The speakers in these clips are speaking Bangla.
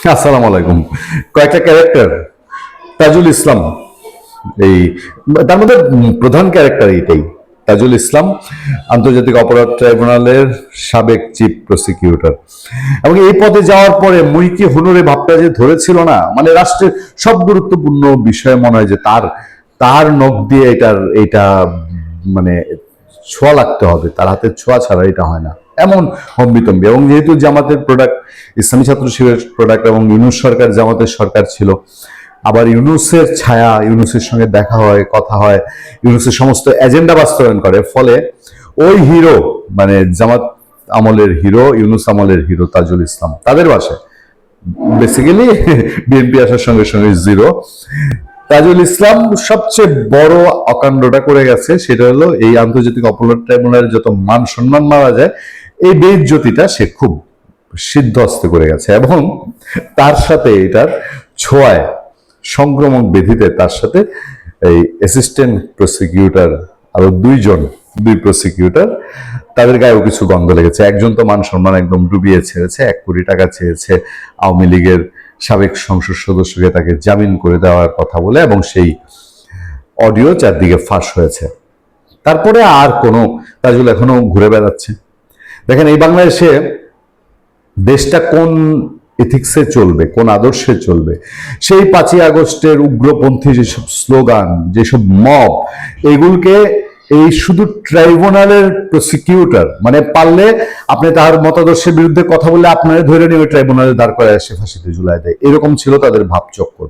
আসসালামু আলাইকুম। কয়েকটা ক্যারেক্টার, তাজুল ইসলাম, এই তার মধ্যে প্রধান ক্যারেক্টার এইটাই। তাজুল ইসলাম আন্তর্জাতিক অপরাধ ট্রাইব্যুনালের সাবেক চিফ প্রসিকিউটর, এবং এই পদে যাওয়ার পরে মুইকি হুনুরে ভাবটা যে ধরেছিল না, মানে রাষ্ট্রের সব গুরুত্বপূর্ণ বিষয়ে মনে হয় যে তার তার নখ দিয়ে এটা মানে ছোঁয়া লাগতে হবে, তার হাতের ছোঁয়া ছাড়া এটা হয় না, এমন হম্বিতম্বি। এবং যেহেতু জামাতের প্রোডাক্ট, ইসলামী ছাত্র শিবিরের প্রোডাক্ট, এবং ইউনূস সরকার জামাতের সরকার ছিল, আবার ইউনূসের ছায়া, ইউনূসের সঙ্গে দেখা হয়, কথা হয়, ইউনূসের সমস্ত এজেন্ডা বাস্তবায়ন করে, ফলে ওই হিরো, মানে জামাত আমলের হিরো, ইউনূস আমলের হিরো তাজুল ইসলাম, তাদের বাসায় বেসিক্যালি বিএনপি আসার সঙ্গে সঙ্গে জিরো। তাজুল ইসলাম সবচেয়ে বড় অকাণ্ডটা করে গেছে, সেটা হলো এই আন্তর্জাতিক অপরাধ ট্রাইব্যুনালের যত মান সম্মান মারা যায়, এই বেইজ্জতিটা সে খুব সিদ্ধহস্তে করে গেছে। এবং তার সাথে এটার ছোঁয়ায়, সংক্রমক ব্যাধিতে তার সাথে এই অ্যাসিস্ট্যান্ট প্রসিকিউটর, আরো দুই প্রসিকিউটর, তাদের গায়েও কিছু গন্ধ লেগেছে। একজন তো মান সম্মান একদম ডুবিয়ে ছেড়েছে, 1 কোটি টাকা চেয়েছে আওয়ামী লীগের সাবেক সংসদ সদস্যকে তাকে জামিন করে দেওয়ার কথা বলে, এবং সেই অডিও চারদিকে ফাঁস হয়েছে। তারপরে আর কোনো, তাজুল এখনো ঘুরে বেড়াচ্ছে। দেখেন, এই বাংলাদেশে দেশটা কোন এথিক্সে চলবে, কোন আদর্শে চলবে, সেই 5ই আগস্টের উগ্রপন্থী যেসব স্লোগান, যেসব মব, এগুলোকে এই শুধু ট্রাইব্যুনালের প্রসিকিউটর, মানে পারলে আপনি তার মতাদর্শের বিরুদ্ধে কথা বললে আপনারা ধরে নিয়ে ট্রাইব্যুনালে দাঁড় করে এসে ফাঁসিতে ঝুলাই দেয়, এরকম ছিল তাদের ভাবচক্কর।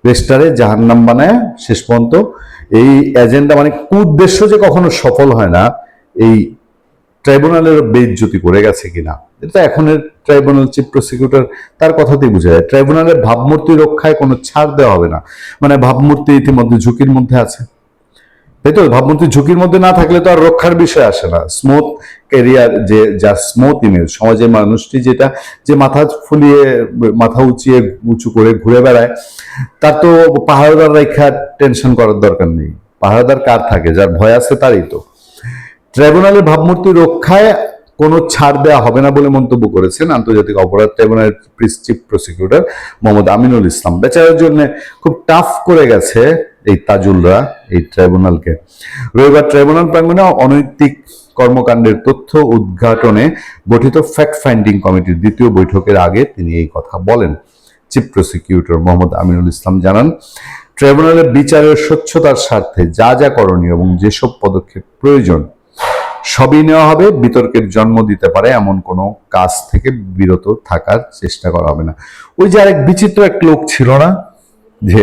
দেশটারে জাহান্নাম বানায় শেষ পর্যন্ত এই এজেন্ডা, মানে কুউদ্দেশ্য যে কখনো সফল হয় না, এই ট্রাইব্যুনালের বেইজ্জতি করে গেছে কিনা, এটা এখনের ট্রাইব্যুনাল চিফ প্রসিকিউটর তার কথাতেই বোঝা যায়। ট্রাইব্যুনালের ভাবমূর্তি রক্ষায় কোনো ছাড় দেওয়া হবে না, মানে ভাবমূর্তি ইতিমধ্যে ঝুঁকির মধ্যে আছে, তাই তো? ভাবমূর্তি ঝুঁকির মধ্যে না থাকলে তো আর রক্ষার বিষয় আসে না। স্মুথ ক্যারিয়ার, যে যা স্মুথ ইমেজ সমাজের মানুষটি, যেটা যে মাথা ফুলিয়ে, মাথা উঁচু করে ঘুরে বেড়ায়, তার তো পাহারাদার রেখা টেনশন করার দরকার নেই। পাহারাদার কার থাকে? যার ভয় আছে তারই তো। ট্রাইব্যুনালের ভাবমূর্তি রক্ষায় কোনো ছাড় দেওয়া হবে না বলে মন্তব্য করেছেন আন্তর্জাতিক অপরাধ ট্রাইব্যুনালের চিফ প্রসিকিউটর মোহাম্মদ আমিনুল ইসলাম। বেচারার জন্য খুব টাফ করে গেছে এই তাজুলরা এই ট্রাইব্যুনালকে। রবিবার ট্রাইব্যুনাল প্রাঙ্গণে অনৈতিক কর্মকাণ্ডের তথ্য উদ্ঘাটনে গঠিত ফ্যাক্ট ফাইন্ডিং কমিটির 2য় বৈঠকের আগে তিনি এই কথা বলেন। চিফ প্রসিকিউটর মোহাম্মদ আমিনুল ইসলাম জানান, ট্রাইব্যুনালের বিচারের স্বচ্ছতার স্বার্থে যা যা করণীয় এবং যেসব পদক্ষেপ প্রয়োজন সবই নেওয়া হবে। বিতর্কের জন্ম দিতে পারে এমন কোনো কাজ থেকে বিরত থাকার চেষ্টা করা হবে না। ওই যে আরেক বিচিত্র এক লোক ছিল না, যে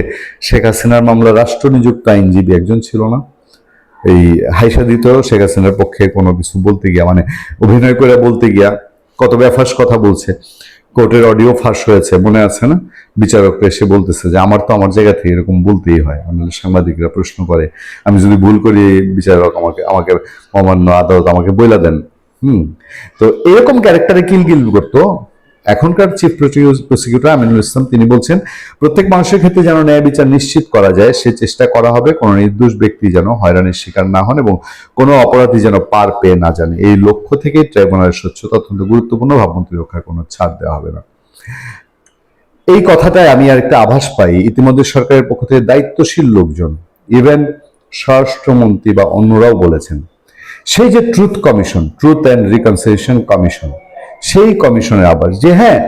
শেখ হাসিনার মামলা রাষ্ট্রনিযুক্ত আইনজীবী একজন ছিল না, এই হাইসা দিত শেখ হাসিনার পক্ষে কোনো কিছু বলতে গিয়া, মানে অভিনয় করে বলতে গিয়া কত ব্যাফাস কথা বলছে, কোর্টের অডিও ফাঁস হয়েছে, মনে আছে না? বিচারকরা এসে বলতেছে যে আমার তো আমার জায়গা থেকে এরকম বলতেই হয়। সাংবাদিকরা প্রশ্ন করে, আমি যদি ভুল করি বিচারক আমাকে আমাকে অমান্য আদালত আমাকে বইলা দেন। তো এরকম ক্যারেক্টারে কিলকিল করতো এখনকার চিফ প্রসিকিউটর আমিনুল ইসলাম। তিনি বলছেন, প্রত্যেক মানুষের ক্ষেত্রে যেন ন্যায় বিচার নিশ্চিত করা যায় সে চেষ্টা করা হবে। কোনো নির্দোষ ব্যক্তি যেন হয়রানির শিকার না হন এবং কোনো অপরাধী যেন পার পেয়ে না জানে, এই লক্ষ্য থেকে ট্রাইব্যুনালের স্বচ্ছতা অত্যন্ত গুরুত্বপূর্ণ। ভাবমূর্তি রক্ষার কোনো ছাড় দেওয়া হবে না। এই কথাটায় আমি আরেকটা আভাস পাই, ইতিমধ্যে সরকারের পক্ষ থেকে দায়িত্বশীল লোকজন, ইভেন স্বরাষ্ট্রমন্ত্রী বা অন্যরাও বলেছেন, সেই যে truth commission, truth and reconciliation commission, সেই কমিশনের আবার যে হ্যাঁ,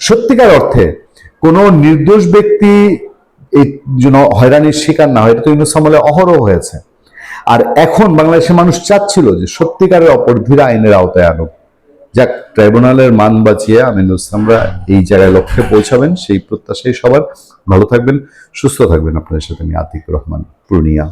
সত্যিকার অর্থে কোনো নির্দোষ ব্যক্তি এই জন্য হয়রানির শিকার না হয়, এটা তো ইউনূস আমলে অহরহ হয়েছে। আর এখন বাংলাদেশের মানুষ চাচ্ছিল যে সত্যিকারের অপরাধীরা আইনের আওতায় আনুক। যাক, ট্রাইব্যুনালের মান বাঁচিয়ে আমিনুল ইসলামরা এই জায়গায় লক্ষ্যে পৌঁছাবেন, সেই প্রত্যাশাই সবার। ভালো থাকবেন, সুস্থ থাকবেন। আপনাদের সাথে আমি আতিক রহমান, পূর্ণিয়া।